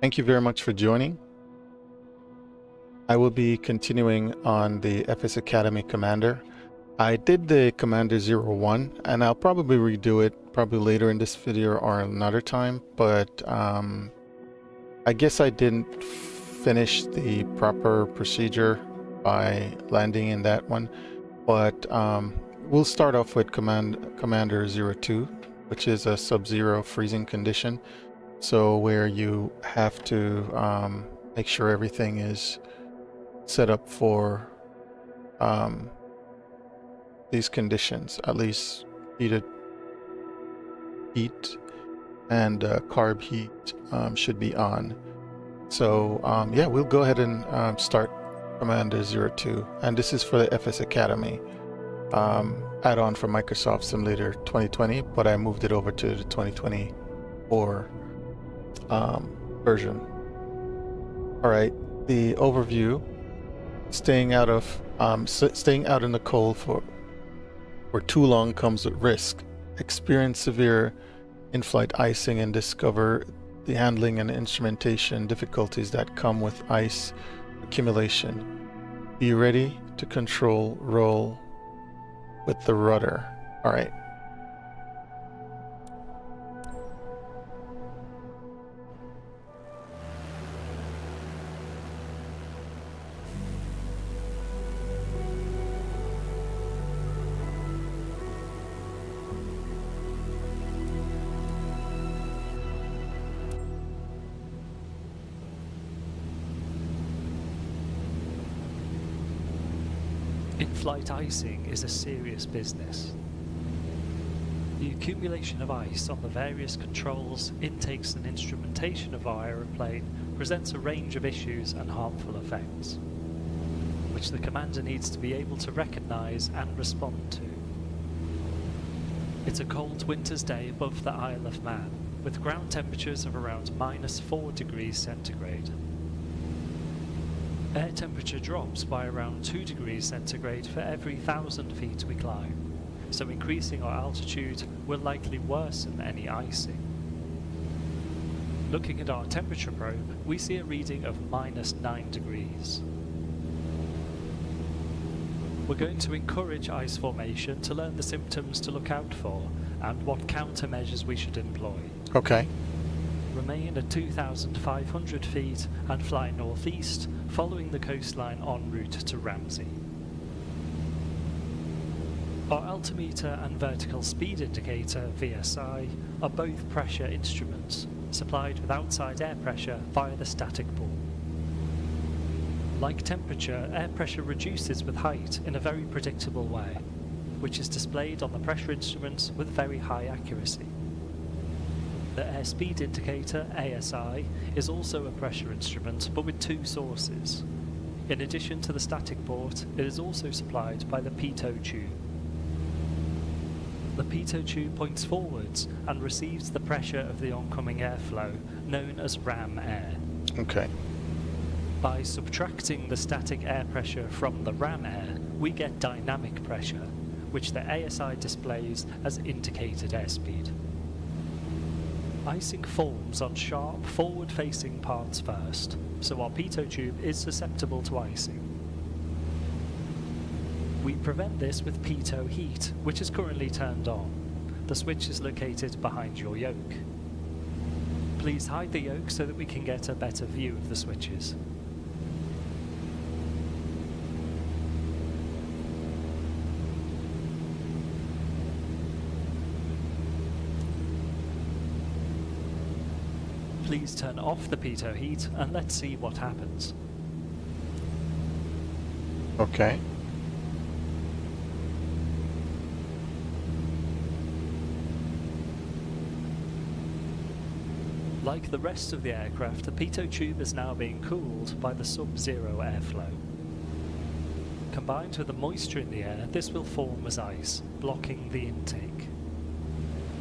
Thank you very much for joining. I will be continuing on the FS Academy Commander. I did the Commander 01 and I'll probably redo it probably later in this video or another time, but I guess I didn't finish the proper procedure by landing in that one, but we'll start off with Commander 02, which is a sub-zero freezing condition. So where you have to make sure everything is set up for these conditions, at least heat and carb heat should be on. So yeah, we'll go ahead and start Commander 02, and this is for the FS Academy add-on for Microsoft Simulator 2020, but I moved it over to the 2024 version. All right, the overview: staying out in the cold for too long comes with risk. Experience severe in-flight icing and discover the handling and instrumentation difficulties that come with ice accumulation. Be ready to roll with the rudder. All right. In-flight icing is a serious business. The accumulation of ice on the various controls, intakes and instrumentation of our aeroplane presents a range of issues and harmful effects, which the commander needs to be able to recognise and respond to. It's a cold winter's day above the Isle of Man, with ground temperatures of around -4 degrees centigrade. Air temperature drops by around 2 degrees centigrade for every 1,000 feet we climb, so increasing our altitude will likely worsen any icing. Looking at our temperature probe, we see a reading of -9 degrees. We're going to encourage ice formation to learn the symptoms to look out for and what countermeasures we should employ. Okay. Remain at 2,500 feet and fly northeast, following the coastline en route to Ramsey. Our altimeter and vertical speed indicator, VSI, are both pressure instruments, supplied with outside air pressure via the static ball. Like temperature, air pressure reduces with height in a very predictable way, which is displayed on the pressure instruments with very high accuracy. The airspeed indicator, ASI, is also a pressure instrument, but with two sources. In addition to the static port, it is also supplied by the pitot tube. The pitot tube points forwards and receives the pressure of the oncoming airflow, known as ram air. Okay. By subtracting the static air pressure from the ram air, we get dynamic pressure, which the ASI displays as indicated airspeed. Icing forms on sharp, forward-facing parts first, so our pitot tube is susceptible to icing. We prevent this with pitot heat, which is currently turned on. The switch is located behind your yoke. Please hide the yoke so that we can get a better view of the switches. Please turn off the pitot heat and let's see what happens. Okay. Like the rest of the aircraft, the pitot tube is now being cooled by the sub-zero airflow. Combined with the moisture in the air, this will form as ice, blocking the intake.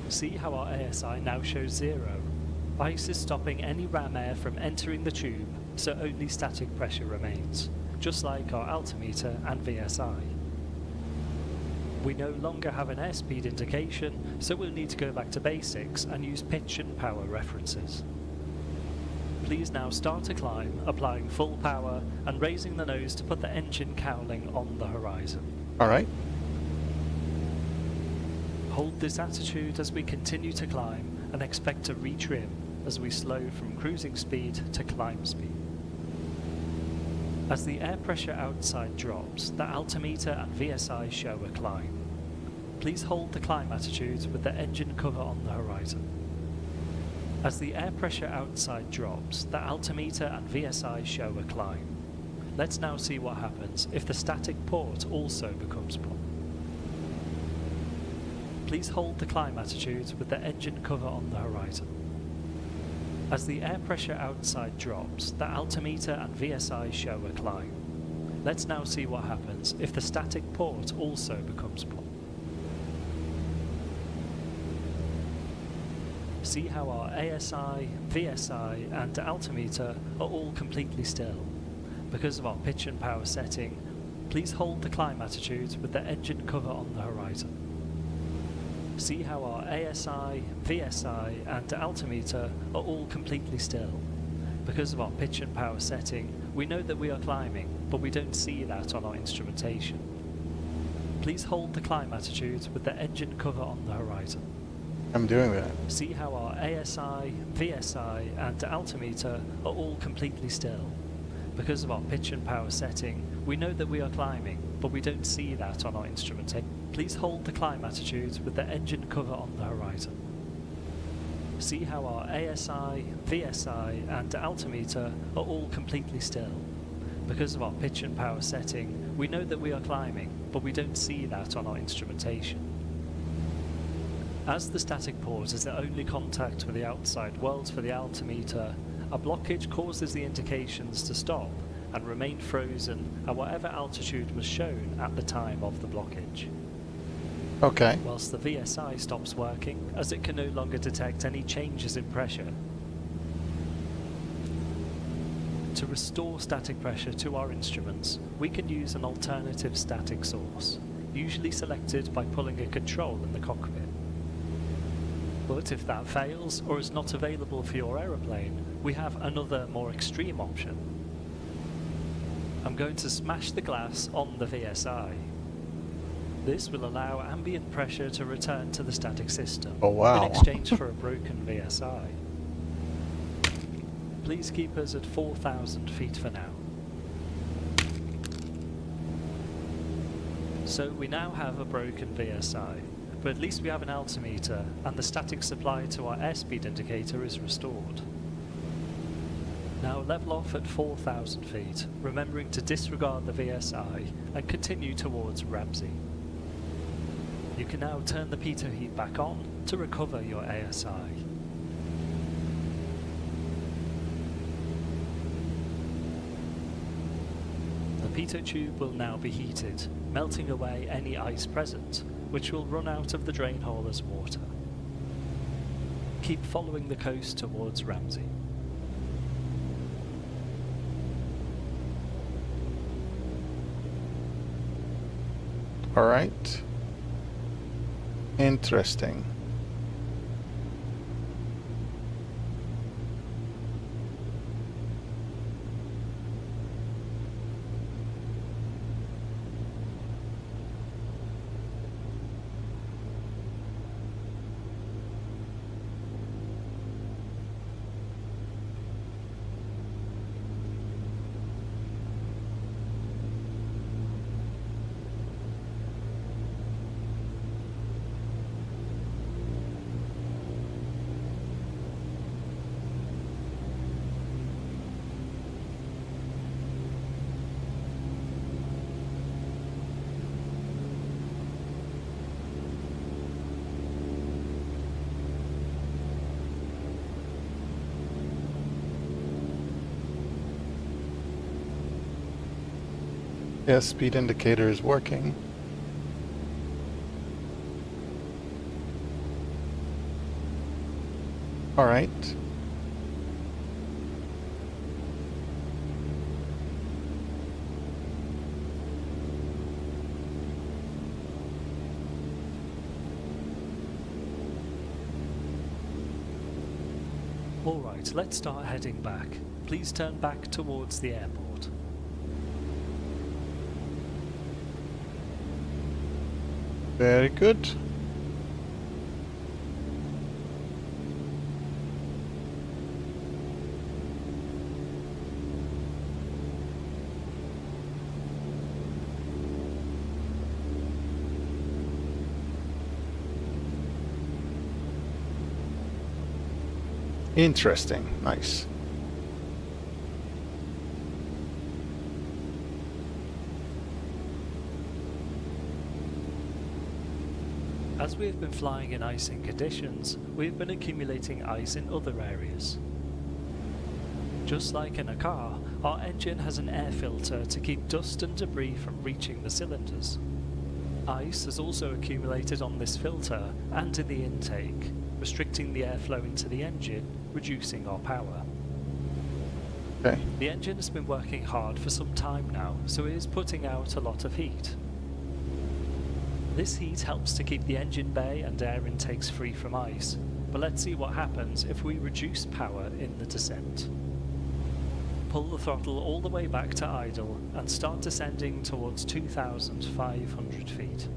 See how our ASI now shows 0. Ice is stopping any ram air from entering the tube, so only static pressure remains, just like our altimeter and VSI. We no longer have an airspeed indication, so we'll need to go back to basics and use pitch and power references. Please now start to climb, applying full power and raising the nose to put the engine cowling on the horizon. All right. Hold this attitude as we continue to climb and expect to retrim as we slow from cruising speed to climb speed. As the air pressure outside drops, the altimeter and VSI show a climb. Please hold the climb attitude with the engine cover on the horizon. As the air pressure outside drops, the altimeter and VSI show a climb. Let's now see what happens if the static port also becomes POP. Please hold the climb attitude with the engine cover on the horizon. As the air pressure outside drops, the altimeter and VSI show a climb. Let's now see what happens if the static port also becomes POP. See how our ASI, VSI and altimeter are all completely still. Because of our pitch and power setting, please hold the climb attitude with the engine cover on the horizon. See how our ASI, VSI and altimeter are all completely still. Because of our pitch and power setting, we know that we are climbing, but we don't see that on our instrumentation. Please hold the climb attitude with the engine cover on the horizon. I'm doing that. See how our ASI, VSI and altimeter are all completely still. Because of our pitch and power setting, we know that we are climbing, but we don't see that on our instrumentation. Please hold the climb attitude with the engine cover on the horizon. See how our ASI, VSI and altimeter are all completely still. Because of our pitch and power setting, we know that we are climbing, but we don't see that on our instrumentation. As the static port is the only contact with the outside world for the altimeter, a blockage causes the indications to stop and remain frozen at whatever altitude was shown at the time of the blockage. Okay. Whilst the VSI stops working, as it can no longer detect any changes in pressure. To restore static pressure to our instruments, we can use an alternative static source, usually selected by pulling a control in the cockpit. But if that fails or is not available for your aeroplane, we have another more extreme option. I'm going to smash the glass on the VSI. This will allow ambient pressure to return to the static system in exchange for a broken VSI. Please keep us at 4,000 feet for now. So we now have a broken VSI, but at least we have an altimeter and the static supply to our airspeed indicator is restored. Now level off at 4,000 feet, remembering to disregard the VSI and continue towards Ramsey. You can now turn the pitot heat back on to recover your ASI. The pitot tube will now be heated, melting away any ice present, which will run out of the drain hole as water. Keep following the coast towards Ramsey. All right. Interesting. Yes, speed indicator is working. All right. Alright, let's start heading back. Please turn back towards the airport. Very good. Interesting. Nice. As we have been flying in icing conditions, we have been accumulating ice in other areas. Just like in a car, our engine has an air filter to keep dust and debris from reaching the cylinders. Ice has also accumulated on this filter and in the intake, restricting the airflow into the engine, reducing our power. Okay. The engine has been working hard for some time now, so it is putting out a lot of heat. This heat helps to keep the engine bay and air intakes free from ice, but let's see what happens if we reduce power in the descent. Pull the throttle all the way back to idle and start descending towards 2,500 feet.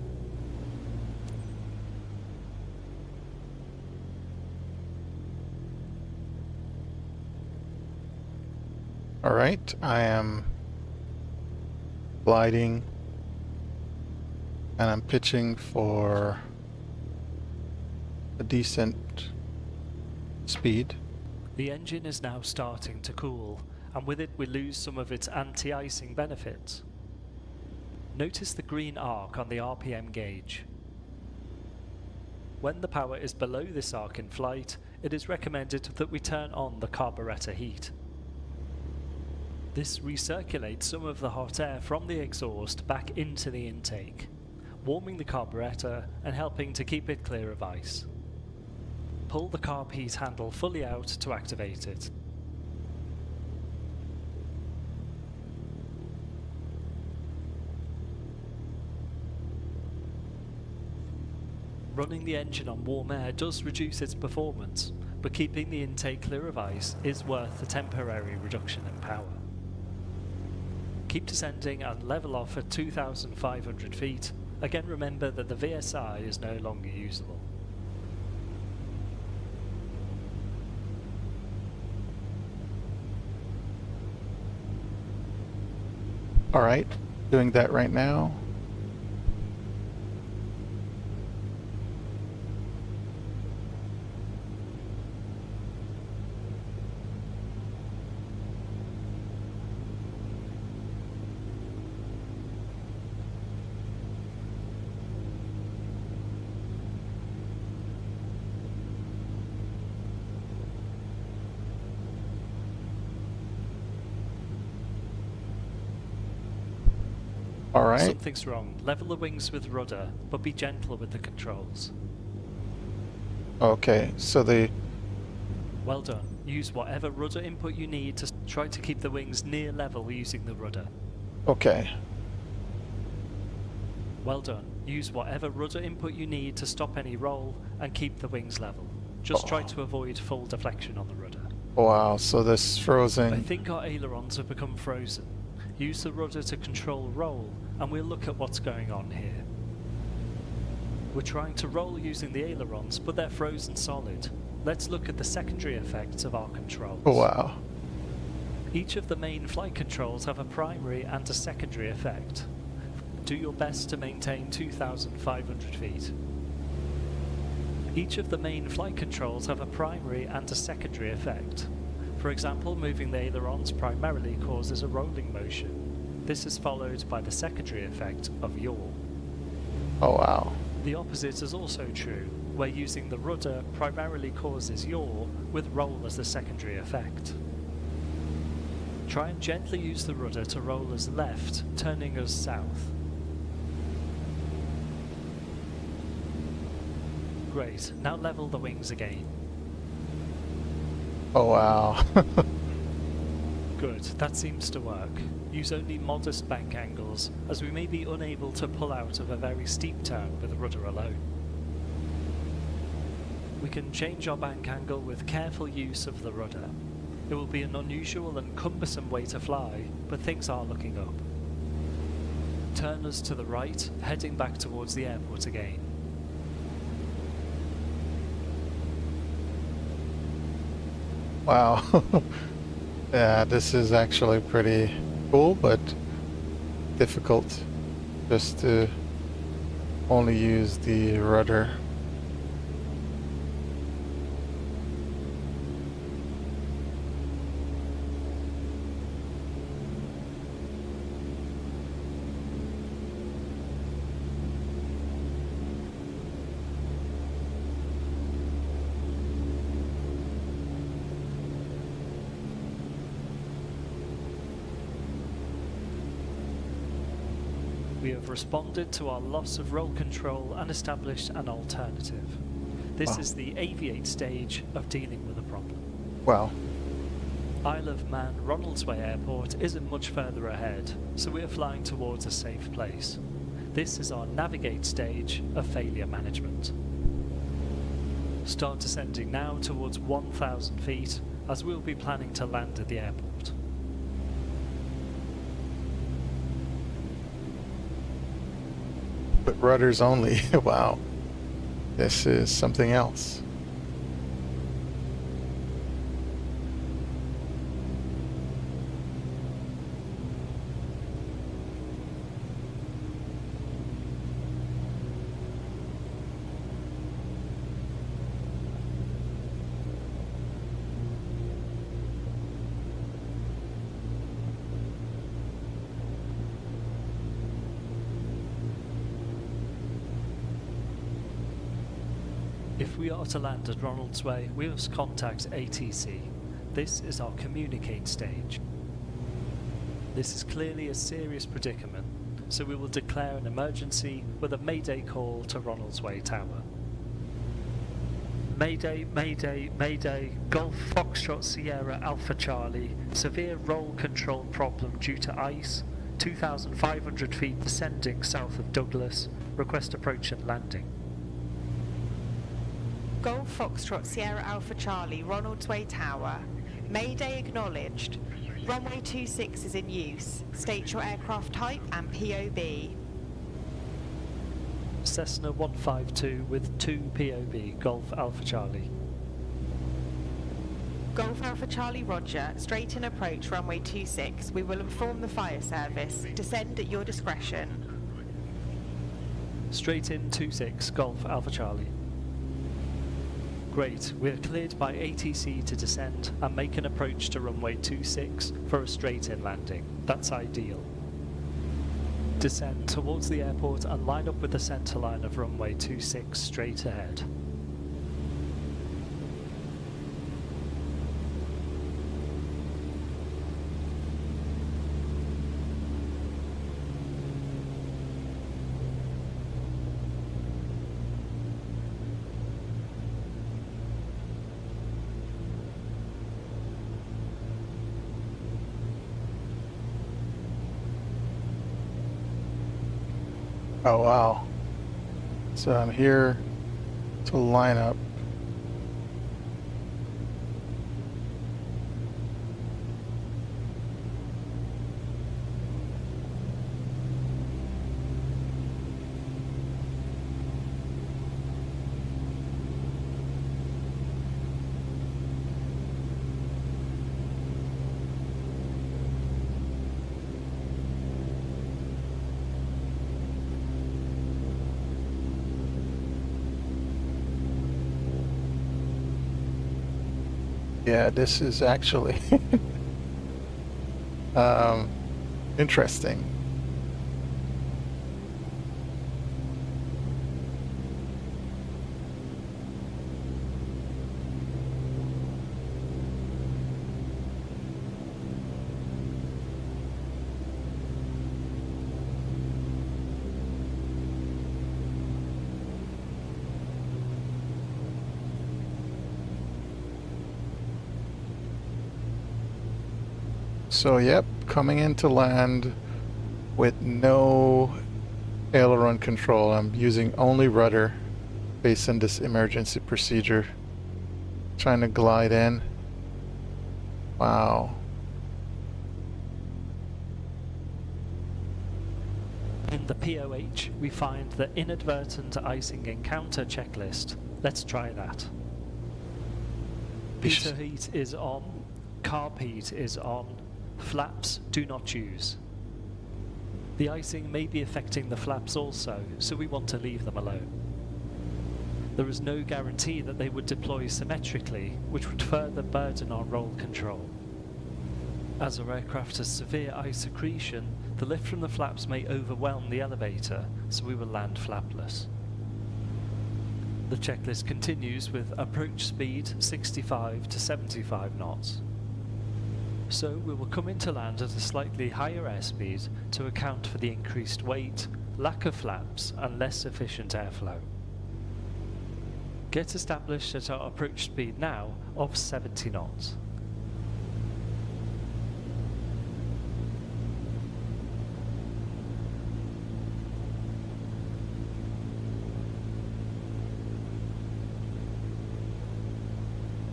All right, I am gliding and I'm pitching for a decent speed. The engine is now starting to cool, and with it we lose some of its anti-icing benefits. Notice the green arc on the RPM gauge. When the power is below this arc in flight, it is recommended that we turn on the carburetor heat. This recirculates some of the hot air from the exhaust back into the intake, warming the carburetor and helping to keep it clear of ice. Pull the carb heat handle fully out to activate it. Running the engine on warm air does reduce its performance, but keeping the intake clear of ice is worth the temporary reduction in power. Keep descending and level off at 2,500 feet. Again, remember that the VSI is no longer usable. All right, doing that right now. All right. Something's wrong. Level the wings with rudder, but be gentle with the controls. Okay, so the Well done. Use whatever rudder input you need to try to keep the wings near level using the rudder. okay. Well done. Use whatever rudder input you need to stop any roll and keep the wings level. Just try to avoid full deflection on the rudder. Wow, so this I frozen. think our ailerons have become frozen. Use the rudder to control roll, and we'll look at what's going on here. We're trying to roll using the ailerons, but they're frozen solid. Let's look at the secondary effects of our controls. Wow. Each of the main flight controls have a primary and a secondary effect. Do your best to maintain 2,500 feet. Each of the main flight controls have a primary and a secondary effect. For example, moving the ailerons primarily causes a rolling motion. This is followed by the secondary effect of yaw. Oh, wow. The opposite is also true, where using the rudder primarily causes yaw, with roll as the secondary effect. Try and gently use the rudder to roll us left, turning us south. Great, now level the wings again. Oh, wow. Good, that seems to work. Use only modest bank angles, as we may be unable to pull out of a very steep turn with the rudder alone. We can change our bank angle with careful use of the rudder. It will be an unusual and cumbersome way to fly, but things are looking up. Turn us to the right, heading back towards the airport again. Wow. Yeah, this is actually pretty cool, but difficult just to only use the rudder. We have responded to our loss of roll control and established an alternative. This is the aviate stage of dealing with a problem. Wow. Isle of Man Ronaldsway Airport isn't much further ahead, so we are flying towards a safe place. This is our navigate stage of failure management. Start descending now towards 1,000 feet, as we'll be planning to land at the airport. But rudders only. Wow. This is something else. If we are to land at Ronaldsway, we must contact ATC. This is our communicate stage. This is clearly a serious predicament, so we will declare an emergency with a Mayday call to Ronaldsway Tower. Mayday, Mayday, Mayday, Golf Foxtrot Sierra Alpha Charlie, severe roll control problem due to ice, 2,500 feet descending south of Douglas, request approach and landing. Golf Foxtrot Sierra Alpha Charlie, Ronaldsway Tower. Mayday acknowledged. Runway 26 is in use. State your aircraft type and POB. Cessna 152 with 2 POB, Golf Alpha Charlie. Golf Alpha Charlie Roger, straight in approach runway 26. We will inform the fire service. Descend at your discretion. Straight in 26, Golf Alpha Charlie. Great, we're cleared by ATC to descend and make an approach to runway 26 for a straight-in landing. That's ideal. Descend towards the airport and line up with the centre line of runway 26 straight ahead. Oh wow. So I'm here to line up. Yeah, this is actually interesting. So yep, coming in to land with no aileron control. I'm using only rudder based on this emergency procedure Trying to glide in. Wow. In the POH, we find the inadvertent icing encounter checklist. Let's try that. Pitot heat is on, carb heat is on, flaps do not use. The icing may be affecting the flaps also, so we want to leave them alone. There is no guarantee that they would deploy symmetrically, which would further burden our roll control. As our aircraft has severe ice accretion, the lift from the flaps may overwhelm the elevator, so we will land flapless. The checklist continues with approach speed 65 to 75 knots. So we will come into land at a slightly higher airspeed to account for the increased weight, lack of flaps and less efficient airflow. Get established at our approach speed now of 70 knots.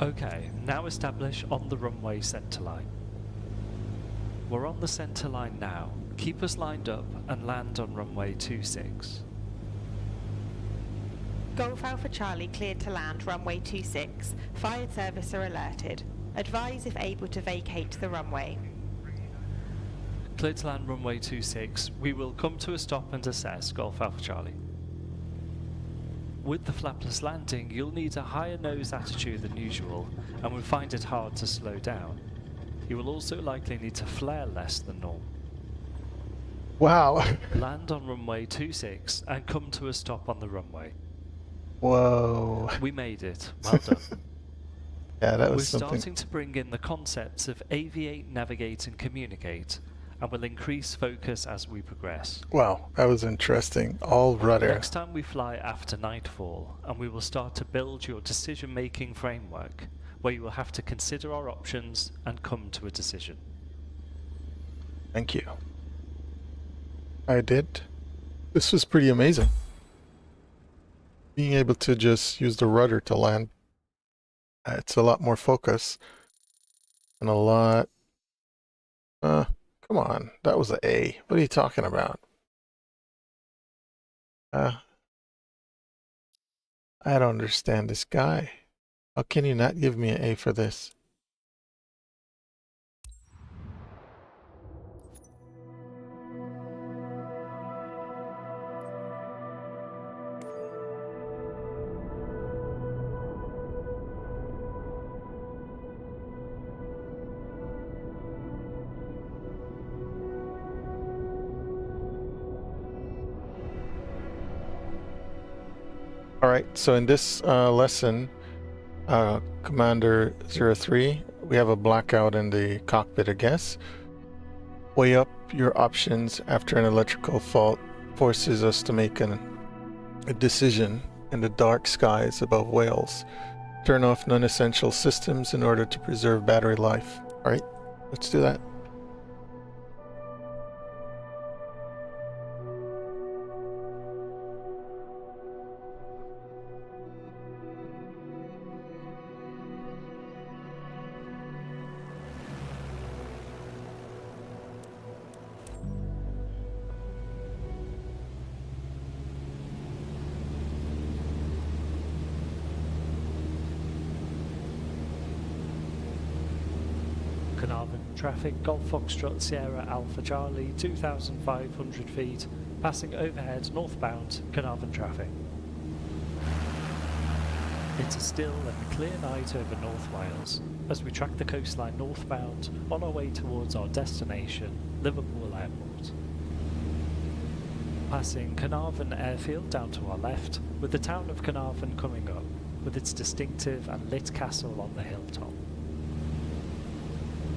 Okay, now establish on the runway centerline. We're on the centerline now. Keep us lined up and land on runway 26. Golf Alpha Charlie cleared to land runway 26. Fire service are alerted. Advise if able to vacate the runway. Cleared to land runway 26. We will come to a stop and assess Golf Alpha Charlie. With the flapless landing, you'll need a higher nose attitude than usual and will find it hard to slow down. You will also likely need to flare less than normal. Wow. Land on runway 26 and come to a stop on the runway. Whoa. We made it. Well done. Yeah, that We're was something. starting to bring in the concepts of aviate, navigate and communicate, and will increase focus as we progress. Wow, that was interesting. All rudder. Next time we fly after nightfall, and we will start to build your decision-making framework, where you will have to consider our options and come to a decision. Thank you. I did. This was pretty amazing. Being able to just use the rudder to land. It's a lot more focus. And a lot... come on. That was an A. What are you talking about? I don't understand this guy. How can you not give me an A for this? All right, so in this lesson, Commander 03, we have a blackout in the cockpit, I guess. Weigh up your options after an electrical fault forces us to make a decision in the dark skies above Wales. Turn off non-essential systems in order to preserve battery life. All right, let's do that. Carnarvon traffic, Golf Foxtrot Sierra Alpha Charlie, 2,500 feet, passing overhead northbound Carnarvon traffic. It's a still and clear night over North Wales as we track the coastline northbound on our way towards our destination, Liverpool Airport. Passing Carnarvon Airfield down to our left, with the town of Carnarvon coming up, with its distinctive and lit castle on the hilltop.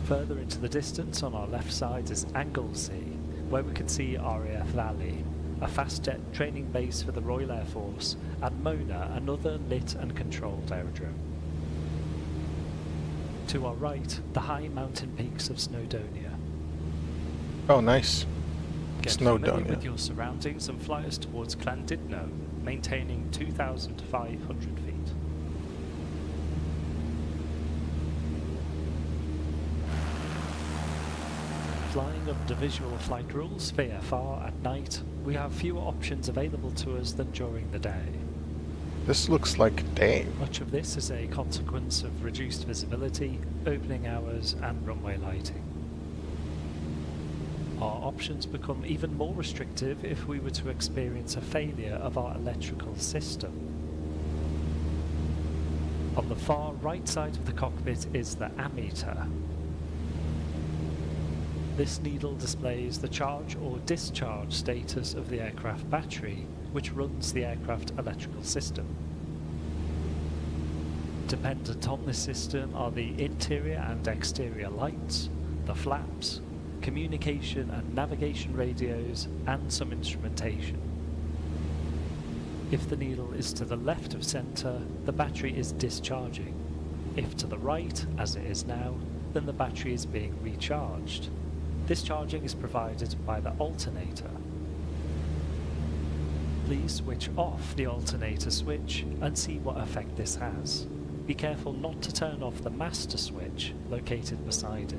Further into the distance on our left side is Anglesey, where we can see RAF Valley, a fast jet training base for the Royal Air Force, and Mona, another lit and controlled aerodrome. To our right, the high mountain peaks of Snowdonia. Oh, nice. Get familiar Snowdonia. with your surroundings and fly us towards Llandudno, maintaining 2,500 feet. flying under visual flight rules, VFR, at night, we have fewer options available to us than during the day. This looks like day. Much of this is a consequence of reduced visibility, opening hours, and runway lighting. Our options become even more restrictive if we were to experience a failure of our electrical system. On the far right side of the cockpit is the ammeter. This needle displays the charge or discharge status of the aircraft battery, which runs the aircraft electrical system. Dependent on this system are the interior and exterior lights, the flaps, communication and navigation radios, and some instrumentation. If the needle is to the left of centre, the battery is discharging. If to the right, as it is now, then the battery is being recharged. This charging is provided by the alternator. Please switch off the alternator switch and see what effect this has. Be careful not to turn off the master switch located beside it.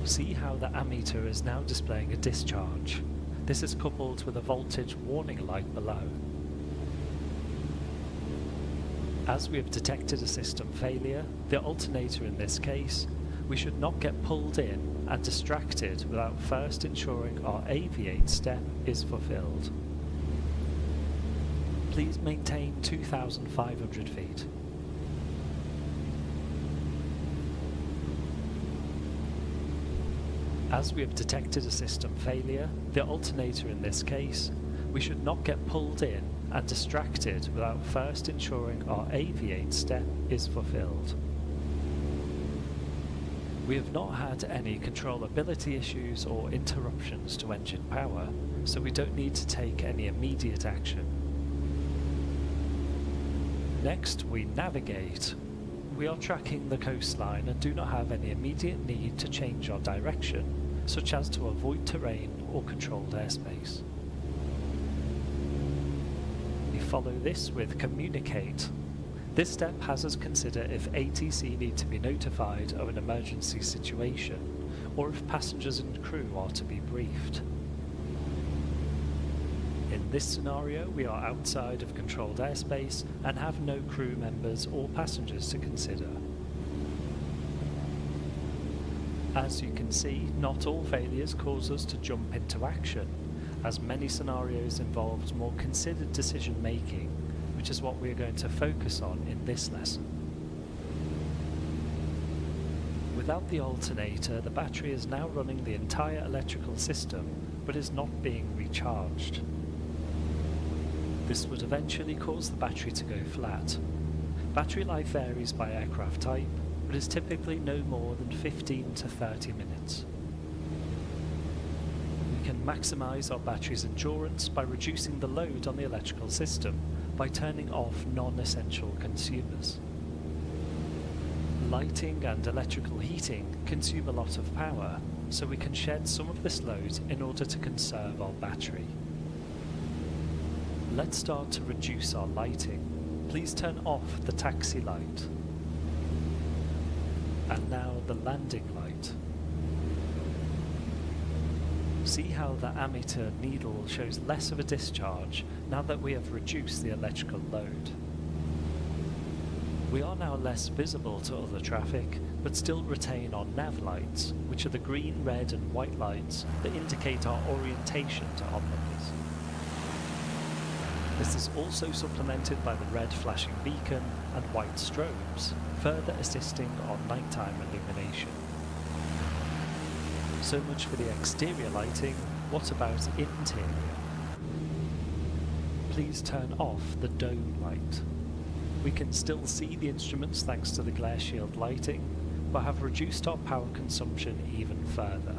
See how the ammeter is now displaying a discharge. This is coupled with a voltage warning light below. As we have detected a system failure, the alternator in this case, we should not get pulled in and distracted without first ensuring our aviate step is fulfilled. Please maintain 2,500 feet. As we have detected a system failure, the alternator in this case, we should not get pulled in and distracted without first ensuring our aviate step is fulfilled. We have not had any controllability issues or interruptions to engine power, so we don't need to take any immediate action. Next, we navigate. We are tracking the coastline and do not have any immediate need to change our direction, such as to avoid terrain or controlled airspace. We follow this with communicate. This step has us consider if ATC need to be notified of an emergency situation, or if passengers and crew are to be briefed. In this scenario, we are outside of controlled airspace and have no crew members or passengers to consider. As you can see, not all failures cause us to jump into action, as many scenarios involved more considered decision making, which is what we are going to focus on in this lesson. Without the alternator, the battery is now running the entire electrical system, but is not being recharged. This would eventually cause the battery to go flat. Battery life varies by aircraft type, but is typically no more than 15 to 30 minutes. We can maximise our battery's endurance by reducing the load on the electrical system by turning off non-essential consumers. Lighting and electrical heating consume a lot of power, so we can shed some of this load in order to conserve our battery. Let's start to reduce our lighting. Please turn off the taxi light. And now the landing light. See how the ammeter needle shows less of a discharge now that we have reduced the electrical load. We are now less visible to other traffic, but still retain our nav lights, which are the green, red and white lights that indicate our orientation to onlookers. This is also supplemented by the red flashing beacon and white strobes, further assisting on nighttime illumination. So much for the exterior lighting. What about interior? Please turn off the dome light. We can still see the instruments thanks to the glare shield lighting, but have reduced our power consumption even further.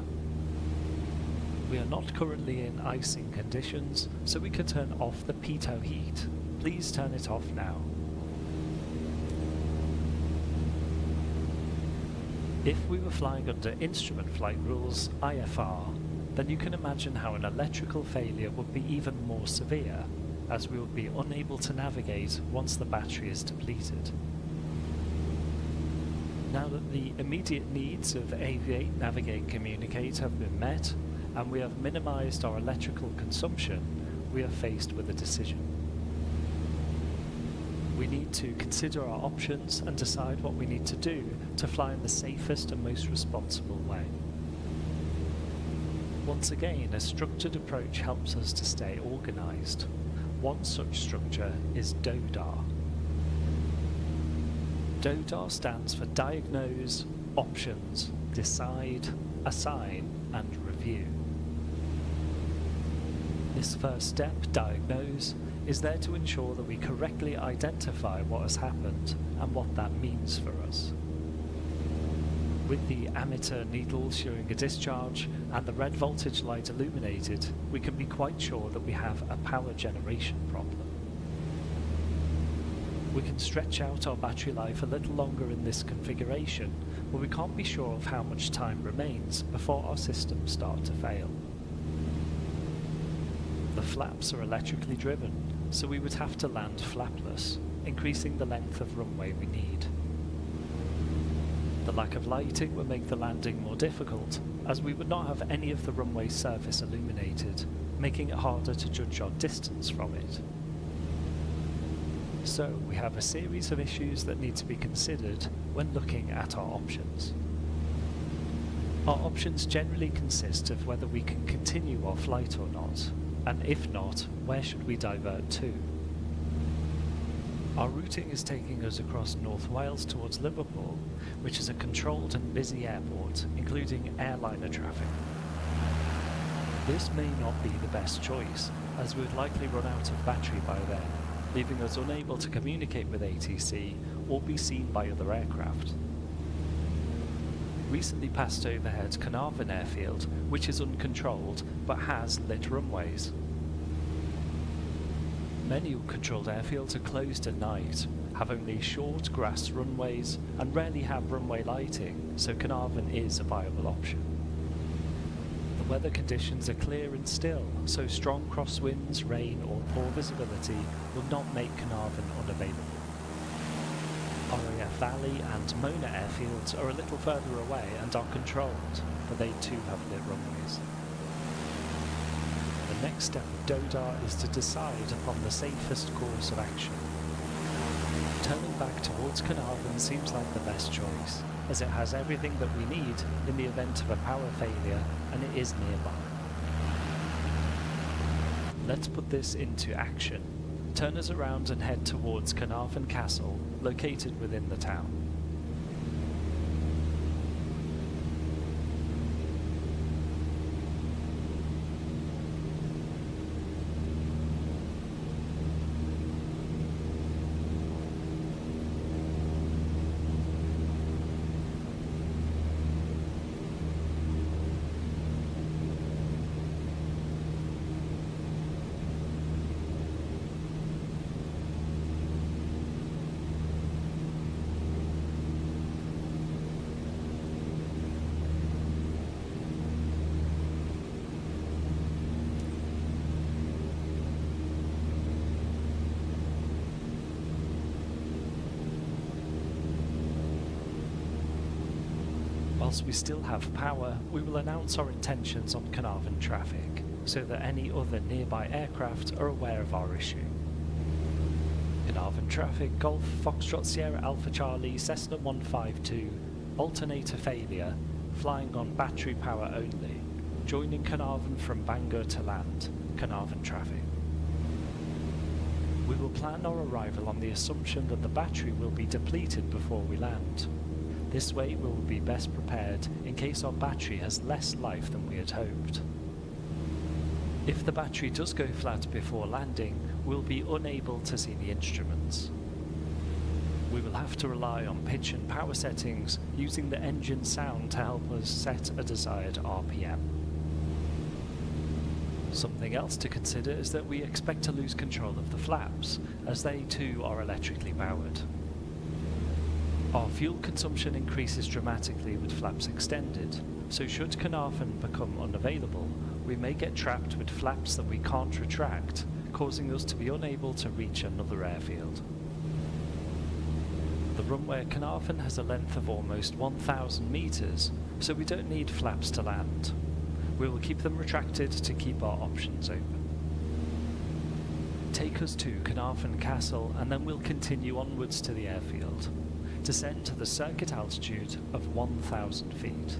We are not currently in icing conditions, so we can turn off the pitot heat. Please turn it off now. If we were flying under instrument flight rules, IFR, then you can imagine how an electrical failure would be even more severe. as we will be unable to navigate once the battery is depleted. Now that the immediate needs of aviate, navigate, communicate have been met, and we have minimised our electrical consumption, we are faced with a decision. We need to consider our options and decide what we need to do to fly in the safest and most responsible way. Once again, a structured approach helps us to stay organised. One such structure is 𝘓𝘓𝘓. 𝘓𝘓𝘓 stands for Diagnose, Options, Decide, Assign and Review. This first step, Diagnose, is there to ensure that we correctly identify what has happened and what that means for us. With the ammeter needle showing a discharge and the red voltage light illuminated, we can be quite sure that we have a power generation problem. We can stretch out our battery life a little longer in this configuration, but we can't be sure of how much time remains before our systems start to fail. The flaps are electrically driven, so we would have to land flapless, increasing the length of runway we need. The lack of lighting would make the landing more difficult, as we would not have any of the runway surface illuminated, making it harder to judge our distance from it. So we have a series of issues that need to be considered when looking at our options. Our options generally consist of whether we can continue our flight or not, and if not, where should we divert to? Our routing is taking us across North Wales towards Liverpool, which is a controlled and busy airport, including airliner traffic. This may not be the best choice, as we would likely run out of battery by then, leaving us unable to communicate with ATC or be seen by other aircraft. Recently passed overhead Carnarvon Airfield, which is uncontrolled but has lit runways. Many uncontrolled airfields are closed at night, have only short grass runways and rarely have runway lighting, so Carnarvon is a viable option. The weather conditions are clear and still, so strong crosswinds, rain or poor visibility will not make Carnarvon unavailable. RAF Valley and Mona airfields are a little further away and are controlled, but they too have lit runways. The next step of 𝘓𝘓𝘓 is to decide upon the safest course of action. Turning back towards Carnarvon seems like the best choice, as it has everything that we need in the event of a power failure and it is nearby. Let's put this into action. Turn us around and head towards Carnarvon Castle, located within the town. Whilst we still have power, we will announce our intentions on Carnarvon traffic, so that any other nearby aircraft are aware of our issue. Carnarvon traffic, Golf Foxtrot Sierra Alpha Charlie Cessna 152, alternator failure, flying on battery power only, joining Carnarvon from Bangor to land, Carnarvon traffic. We will plan our arrival on the assumption that the battery will be depleted before we land. This way we will be best prepared in case our battery has less life than we had hoped. If the battery does go flat before landing, we'll be unable to see the instruments. We will have to rely on pitch and power settings using the engine sound to help us set a desired RPM. Something else to consider is that we expect to lose control of the flaps, as they too are electrically powered. Our fuel consumption increases dramatically with flaps extended, so should Carnarvon become unavailable, we may get trapped with flaps that we can't retract, causing us to be unable to reach another airfield. The runway at Carnarvon has a length of almost 1,000 metres, so we don't need flaps to land. We will keep them retracted to keep our options open. Take us to Carnarvon Castle and then we'll continue onwards to the airfield. Descend to the circuit altitude of 1,000 feet.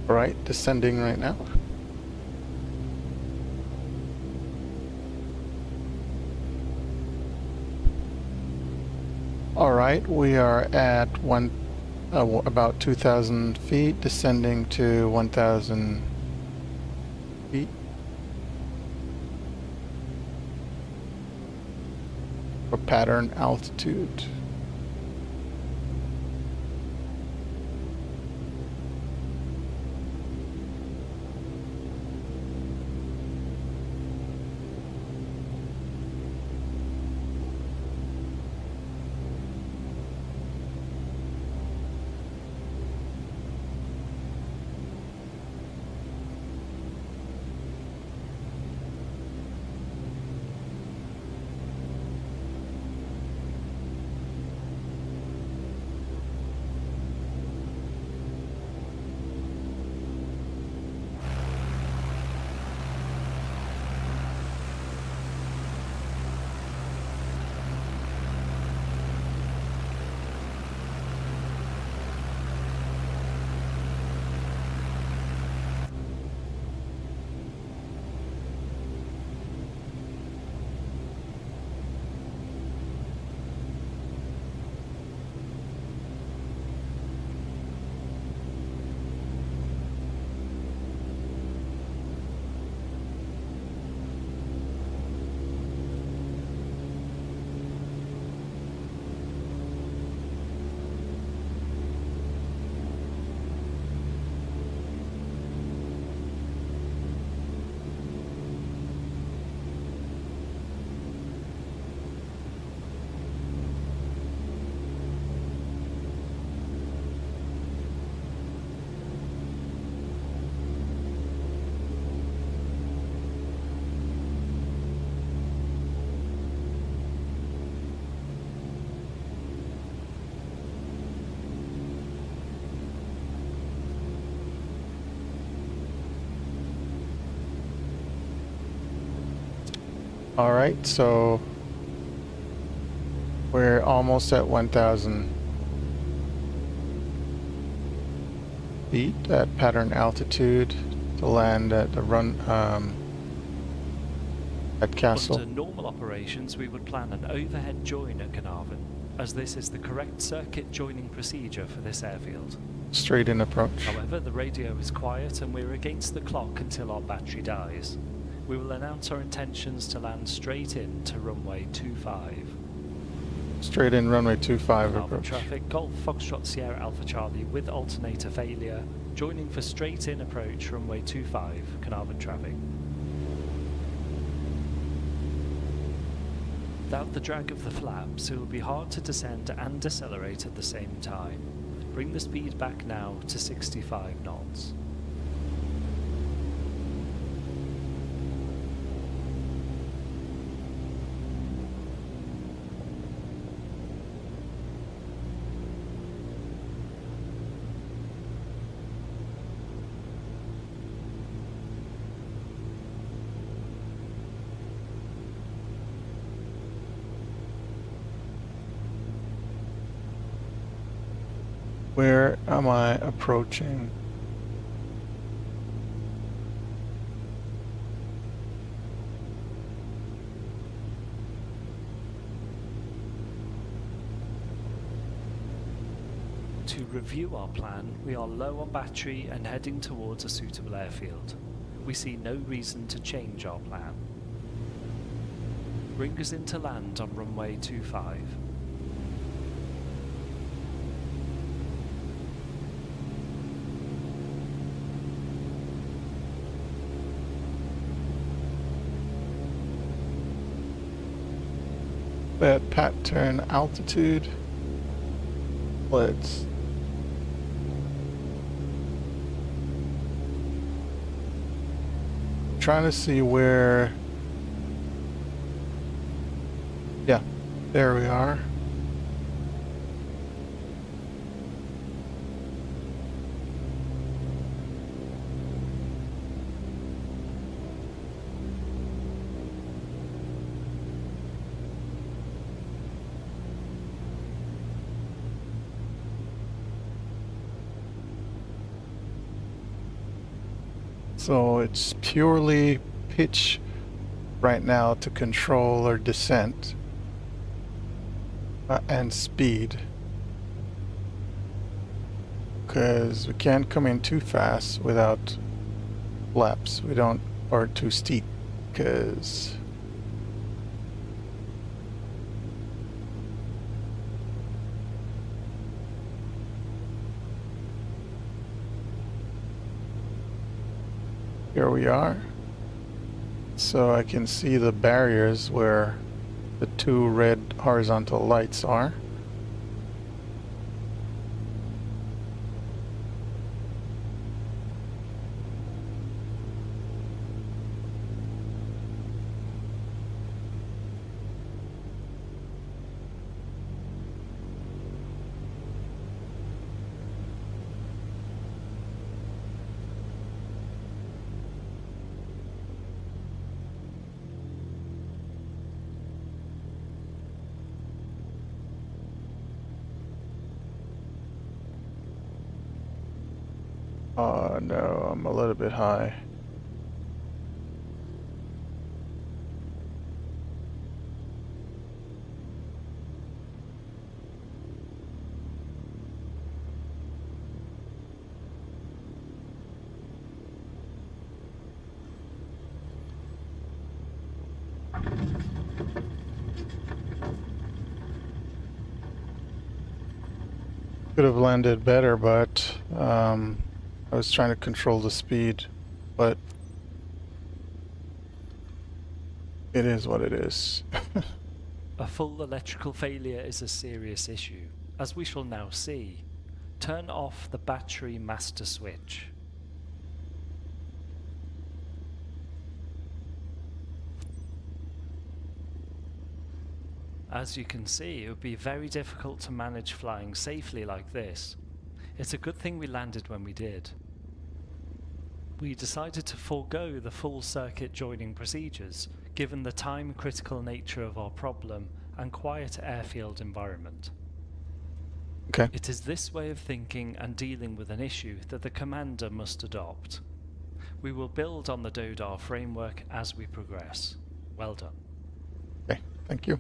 Alright, descending right now. Alright, we are at about 2,000 feet, descending to 1,000 feet. For pattern altitude. Alright, so we're almost at 1,000 feet at pattern altitude to land at the at Castle. Under normal operations, we would plan an overhead join at Carnarvon, as this is the correct circuit joining procedure for this airfield. Straight in approach. However, the radio is quiet and we're against the clock until our battery dies. We will announce our intentions to land straight in to runway 25. Straight in runway 25 Carnarvon approach. traffic, Golf Foxtrot Sierra Alpha Charlie with alternator failure, joining for straight in approach runway 25, Carnarvon traffic. Without the drag of the flaps, it will be hard to descend and decelerate at the same time. Bring the speed back now to 65 knots. Where am I approaching? To review our plan, we are low on battery and heading towards a suitable airfield. We see no reason to change our plan. Bring us into land on runway 25. That pattern altitude. Let's trying to see where. Yeah, there we are. So it's purely pitch right now to control our descent and speed, because we can't come in too fast without flaps. We don't, or too steep, because here we are. So I can see the barriers where the two red horizontal lights are. Oh no, I'm a little bit high. Could have landed better, but I was trying to control the speed, but it is what it is. A full electrical failure is a serious issue, as we shall now see. Turn off the battery master switch. As you can see, it would be very difficult to manage flying safely like this. It's a good thing we landed when we did. We decided to forego the full circuit joining procedures, given the time-critical nature of our problem and quiet airfield environment. Okay. It is this way of thinking and dealing with an issue that the commander must adopt. We will build on the DODAR framework as we progress. Well done. Okay, thank you.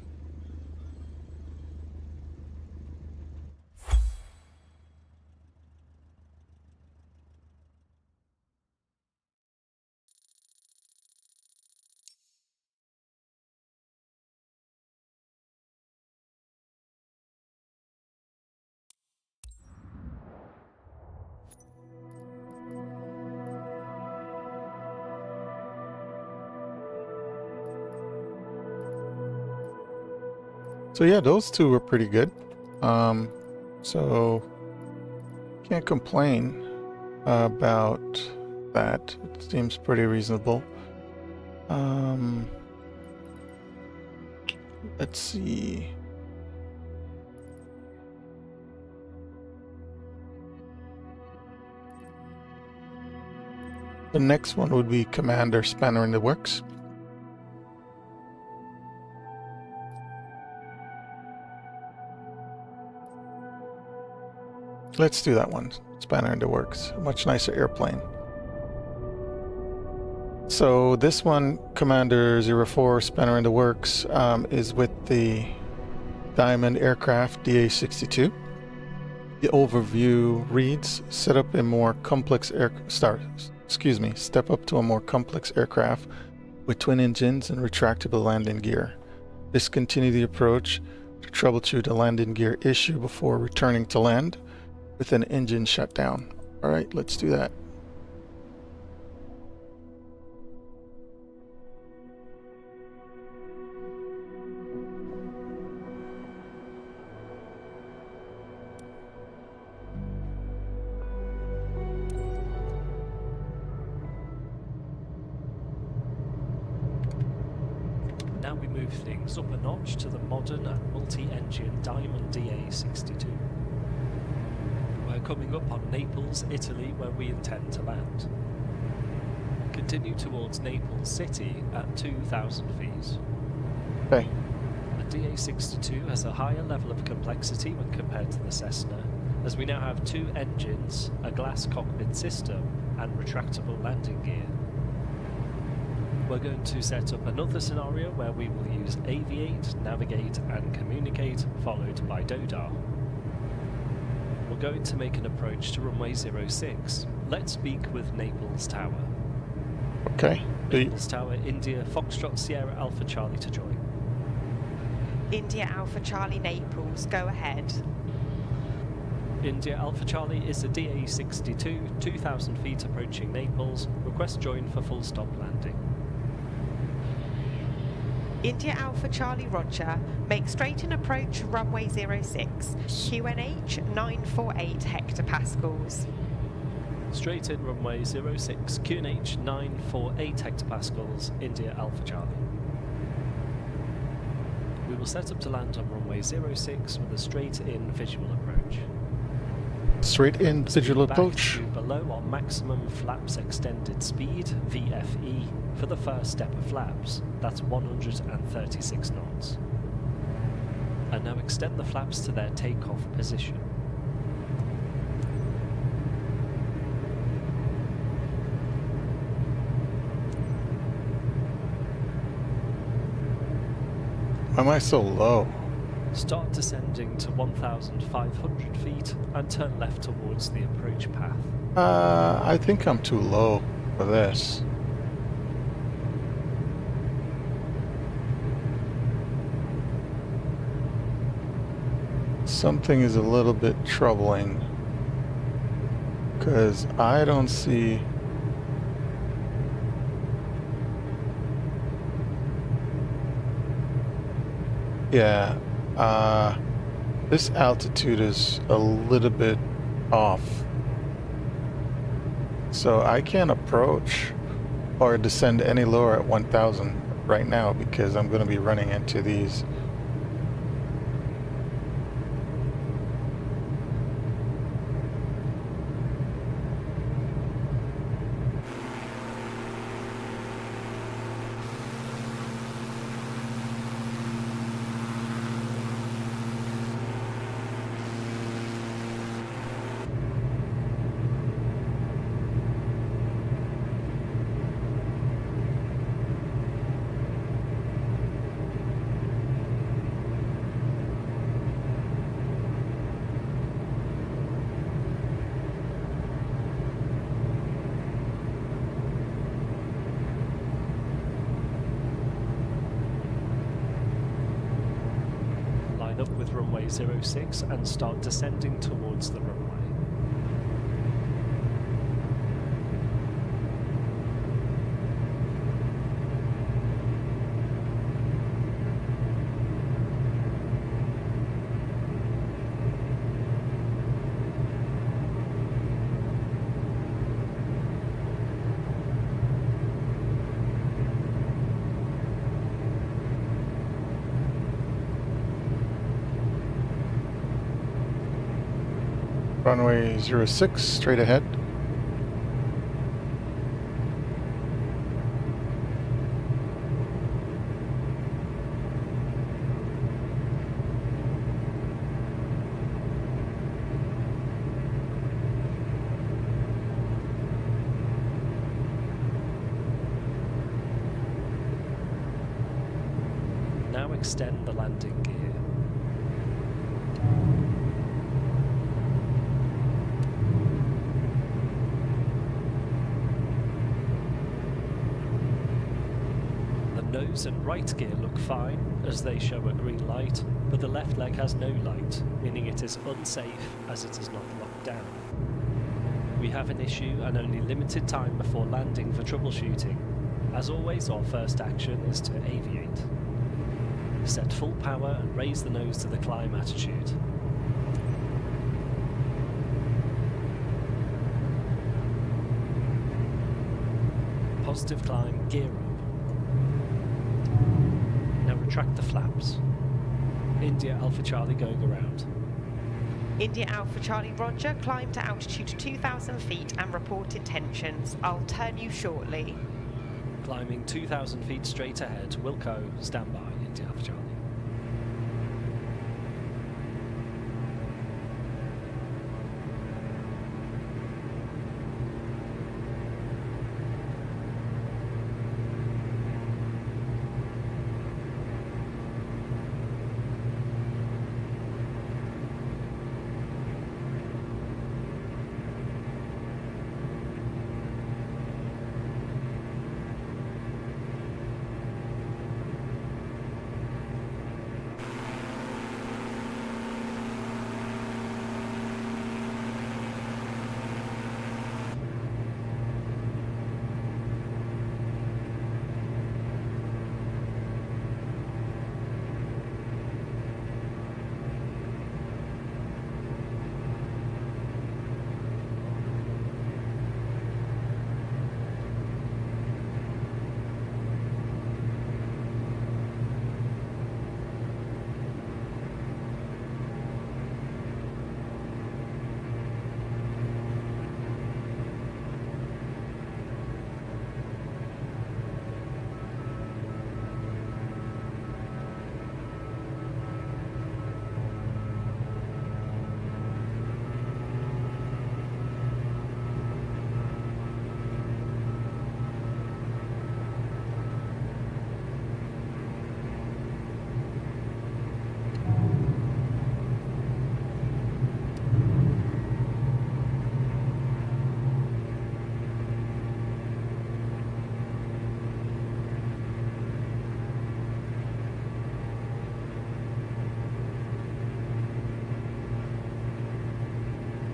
So yeah, those two were pretty good. So can't complain about that. It seems pretty reasonable. Let's see. The next one would be Commander Spanner in the Works. Let's do that one. Spanner in the works. Much nicer airplane. So this one, Commander 04, Spanner in the works, is with the Diamond aircraft DA62. The overview reads: step up to a more complex aircraft with twin engines and retractable landing gear. Discontinue the approach to troubleshoot a landing gear issue before returning to land with an engine shutdown. All right, let's do that. Now we move things up a notch to the modern and multi-engine Diamond DA62. We're coming up on Naples, Italy, where we intend to land. Continue towards Naples City at 2,000 feet. Okay. The DA62 has a higher level of complexity when compared to the Cessna, as we now have 2 engines, a glass cockpit system, and retractable landing gear. We're going to set up another scenario where we will use aviate, navigate, and communicate, followed by DODAR. We're going to make an approach to runway 06. Let's speak with Naples Tower. Okay. Naples Tower, India, Foxtrot Sierra Alpha Charlie to join. India Alpha Charlie Naples, go ahead. India Alpha Charlie is a DA62, 2,000 feet approaching Naples. Request join for full stop landing. India Alpha Charlie Roger, make straight in approach runway 06, QNH 948 hectopascals. Straight in runway 06, QNH 948 hectopascals, India Alpha Charlie. We will set up to land on runway 06 with a straight in visual approach. Straight in visual approach. Back to below our maximum flaps extended speed, VFE, for the first step of flaps. That's 136 knots. And now extend the flaps to their takeoff position. Why am I so low? Start descending to 1,500 feet and turn left towards the approach path. I think I'm too low for this. Something is a little bit troubling because I don't see. Yeah, this altitude is a little bit off. So I can't approach or descend any lower at 1,000 right now because I'm going to be running into these. Up with runway 06 and start descending towards the runway. Runway 06, straight ahead. Now extend the landing gear. The nose and right gear look fine, as they show a green light, but the left leg has no light, meaning it is unsafe as it is not locked down. We have an issue and only limited time before landing for troubleshooting. As always, our first action is to aviate. Set full power and raise the nose to the climb attitude. Positive climb, gear up. Now retract the flaps. India Alpha Charlie going around. India Alpha Charlie Roger, climb to altitude 2,000 feet and report intentions. I'll turn you shortly. Climbing 2,000 feet straight ahead, Wilco, stand by, India Alpha Charlie.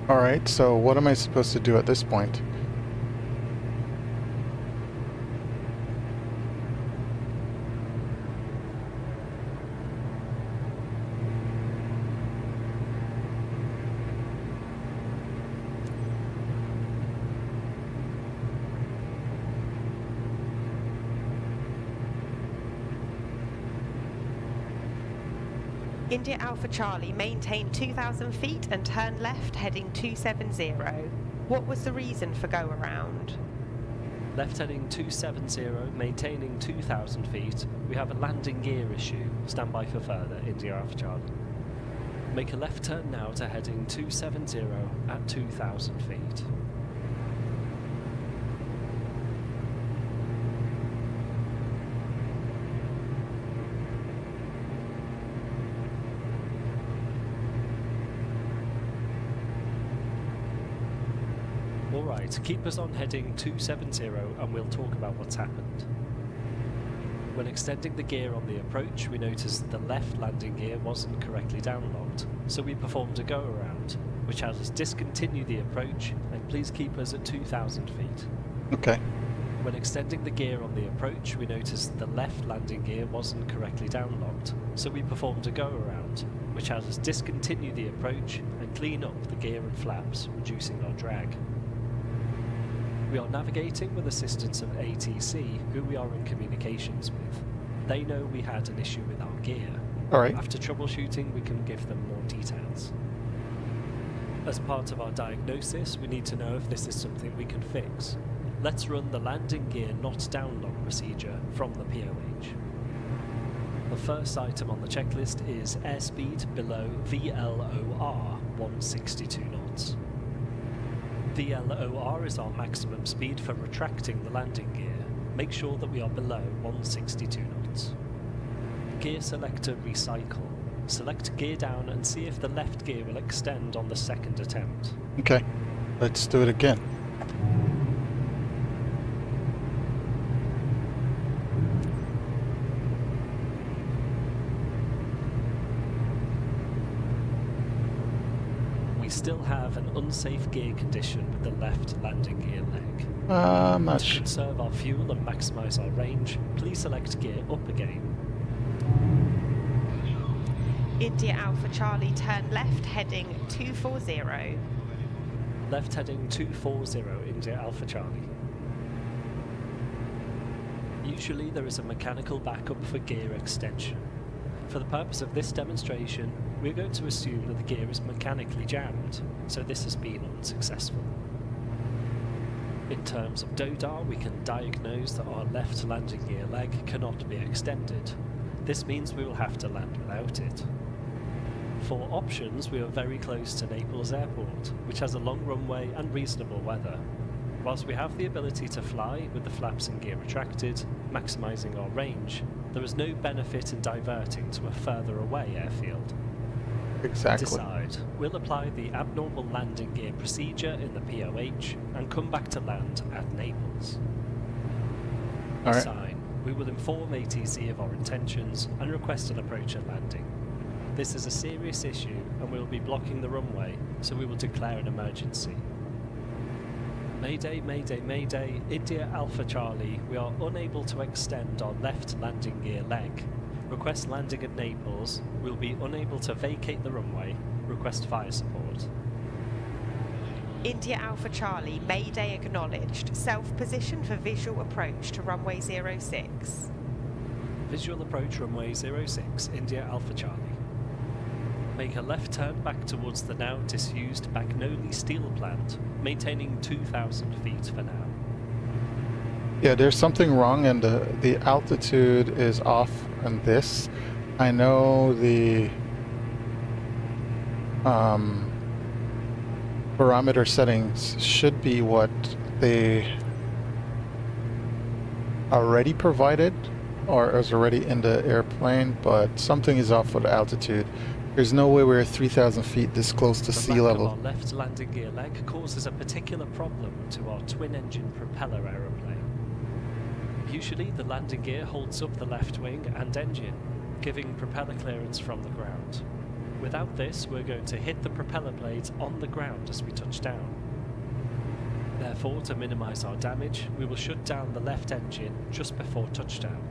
Alright, so what am I supposed to do at this point? India Alpha Charlie, maintain 2,000 feet and turn left heading 270. What was the reason for go around? Left heading 270, maintaining 2,000 feet. We have a landing gear issue. Stand by for further, India Alpha Charlie. Make a left turn now to heading 270 at 2,000 feet. Alright, keep us on heading 270 and we'll talk about what's happened. When extending the gear on the approach, we noticed the left landing gear wasn't correctly downlocked, so we performed a go-around, which had us discontinue the approach, and please keep us at 2,000 feet. Okay. When extending the gear on the approach, we noticed the left landing gear wasn't correctly downlocked, so we performed a go-around, which had us discontinue the approach and clean up the gear and flaps, reducing our drag. We are navigating with assistance of ATC, who we are in communications with. They know we had an issue with our gear. Alright. After troubleshooting, we can give them more details. As part of our diagnosis, we need to know if this is something we can fix. Let's run the landing gear not downlock procedure from the POH. The first item on the checklist is airspeed below 𝘓𝘪𝘯𝘊 162 knots. 𝘓𝘓𝘯𝘊 is our maximum speed for retracting the landing gear. Make sure that we are below 162 knots. Gear selector recycle. Select gear down and see if the left gear will extend on the second attempt. Okay, let's do it again. We still have an unsafe gear condition with the left landing gear leg. I'm not To sure. conserve our fuel and maximise our range, please select gear up again. India Alpha Charlie, turn left, heading 240. Left heading 240 India Alpha Charlie. Usually there is a mechanical backup for gear extension. For the purpose of this demonstration, we're going to assume that the gear is mechanically jammed, so this has been unsuccessful. In terms of DODAR, we can diagnose that our left landing gear leg cannot be extended. This means we will have to land without it. For options, we are very close to Naples Airport, which has a long runway and reasonable weather. Whilst we have the ability to fly with the flaps and gear retracted, maximising our range, there is no benefit in diverting to a further away airfield. Exactly. Decide. We'll apply the abnormal landing gear procedure in the POH and come back to land at Naples. All right. Sign. We will inform ATC of our intentions and request an approach and landing. This is a serious issue and we will be blocking the runway, so we will declare an emergency. Mayday, Mayday, Mayday, India Alpha Charlie, we are unable to extend our left landing gear leg. Request landing at Naples. We'll be unable to vacate the runway. Request fire support. India Alpha Charlie, Mayday acknowledged. Self-position for visual approach to runway 06. Visual approach runway 06, India Alpha Charlie. Make a left turn back towards the now disused Bagnoli steel plant, maintaining 2,000 feet for now. Yeah, there's something wrong, and the altitude is off on this. I know the parameter settings should be what they already provided or is already in the airplane, but something is off with the altitude. There's no way we're 3,000 feet this close to sea level. Our left landing gear leg causes a particular problem to our twin-engine propeller aeroplane. Usually the landing gear holds up the left wing and engine, giving propeller clearance from the ground. Without this, we're going to hit the propeller blades on the ground as we touch down. Therefore, to minimise our damage, we will shut down the left engine just before touchdown.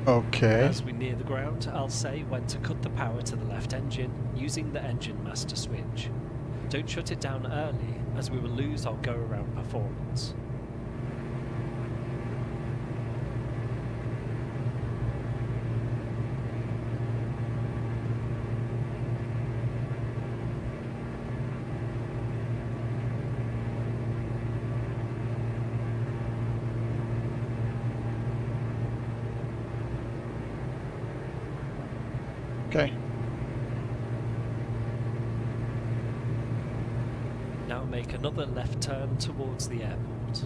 Okay. As we near the ground, I'll say when to cut the power to the left engine using the engine master switch. Don't shut it down early, as we will lose our go-around performance. Okay. Now make another left turn towards the airport.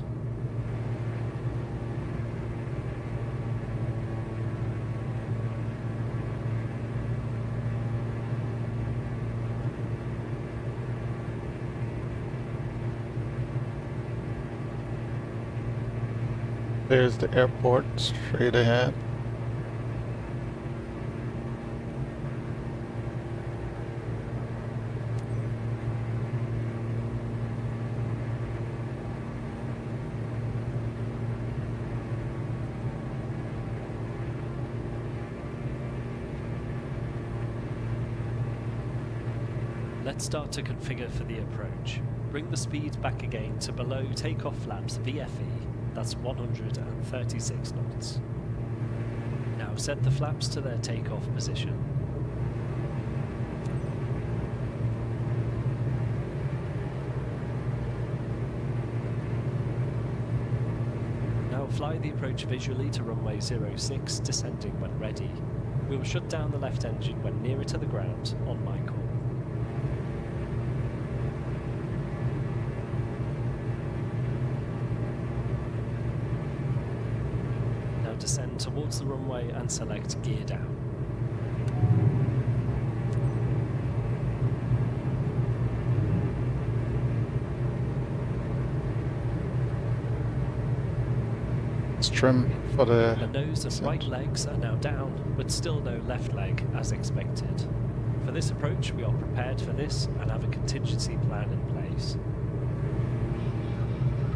There's the airport straight ahead. Let's start to configure for the approach. Bring the speed back again to below takeoff flaps VFE, that's 136 knots. Now set the flaps to their takeoff position. Now fly the approach visually to runway 06, descending when ready. We will shut down the left engine when nearer to the ground on my call. Descend to towards the runway and select gear down. Let's trim for The the nose and right legs are now down, but still no left leg as expected. For this approach, we are prepared for this and have a contingency plan in place.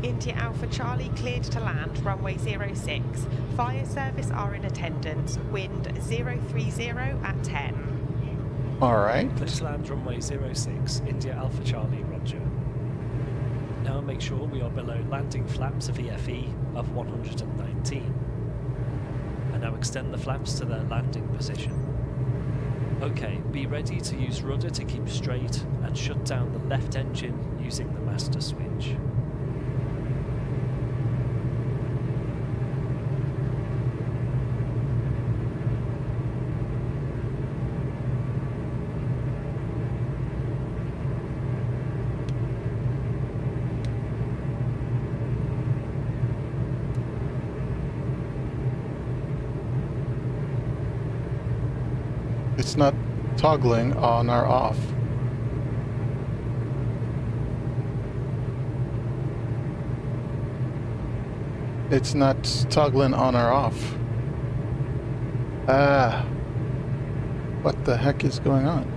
India Alpha Charlie cleared to land, runway 06. Fire service are in attendance, wind 030 at 10. All right. Clear to land, runway 06, India Alpha Charlie, roger. Now make sure we are below landing flaps of EFE of 119. And now extend the flaps to their landing position. Okay, be ready to use rudder to keep straight and shut down the left engine using the master switch. It's not toggling on or off. It's not toggling on or off. Ah. What the heck is going on?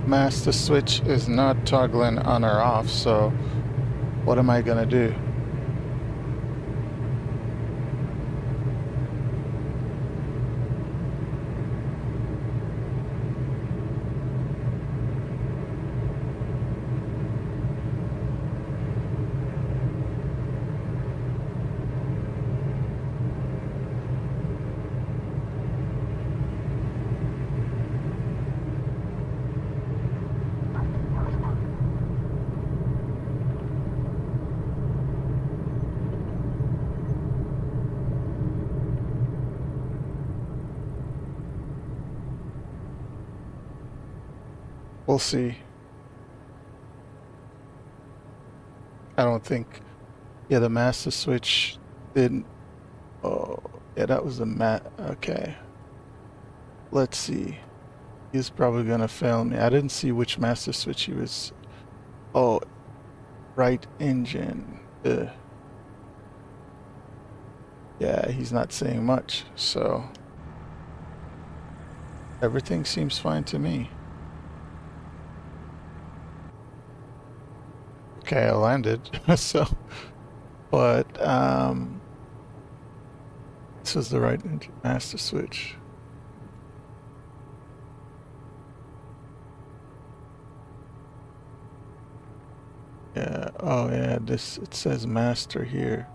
Master switch is not toggling on or off, so what am I gonna do? We'll see. I don't think. Yeah, the master switch didn't. Oh, yeah, that was the Okay. Let's see. He's probably gonna fail me. I didn't see which master switch he was. Oh, right engine. Yeah, he's not saying much, so everything seems fine to me. Okay, I landed, so, but, this is the right engine master switch. Yeah, oh yeah, this, it says master here.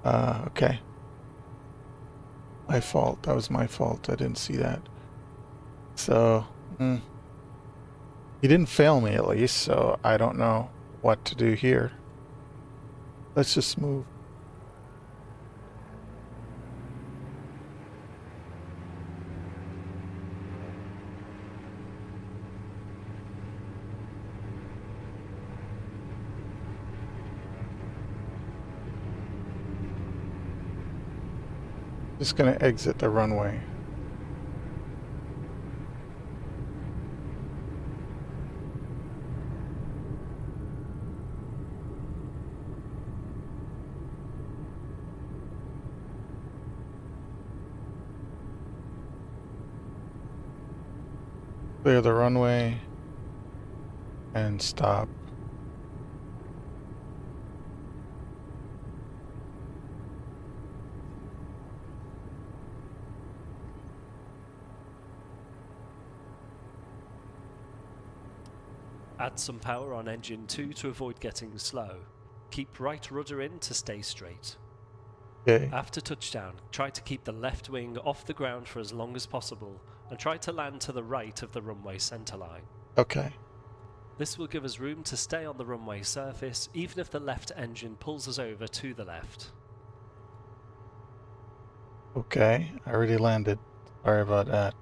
Okay. My fault, that was my fault, I didn't see that. So, he didn't fail me at least, so I don't know what to do here. Let's just move. Just gonna exit the runway. Clear the runway and stop. Add some power on engine 2 to avoid getting slow. Keep right rudder in to stay straight. Okay. After touchdown, try to keep the left wing off the ground for as long as possible and try to land to the right of the runway centerline. Okay. This will give us room to stay on the runway surface even if the left engine pulls us over to the left. Okay, I already landed. Sorry about that.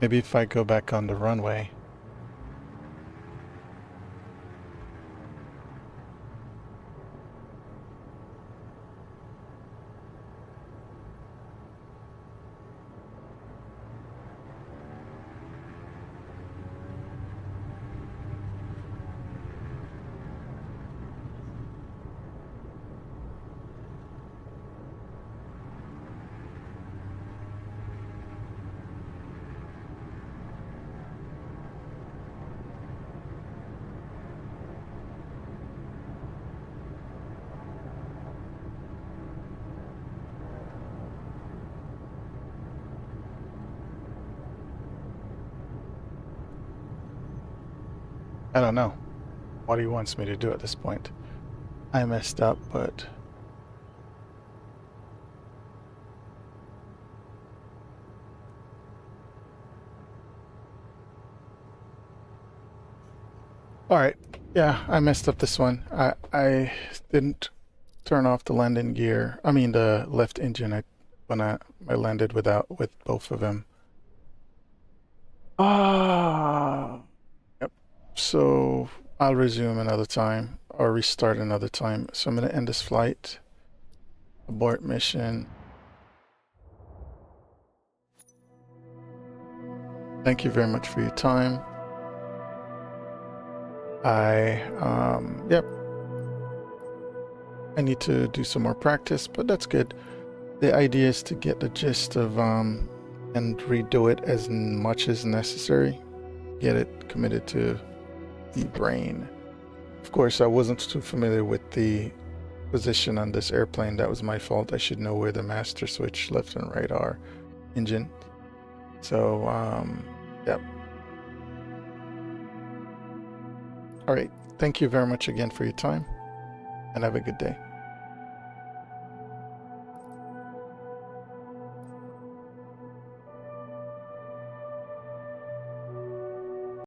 Maybe if I go back on the runway. I don't know what he wants me to do at this point. I messed up, but all right. Yeah, I messed up this one. I didn't turn off the landing gear. I mean the left engine. When I landed with both of them. Ah. Yep. So I'll resume another time or restart another time. So I'm gonna end this flight. Abort mission. Thank you very much for your time. Yep. I need to do some more practice, but that's good. The idea is to get the gist of, and redo it as much as necessary. Get it committed to the brain. Of course, I wasn't too familiar with the position on this airplane. That was my fault. I should know where the master switch left and right are. Engine. So, yep. All right. Thank you very much again for your time, and have a good day.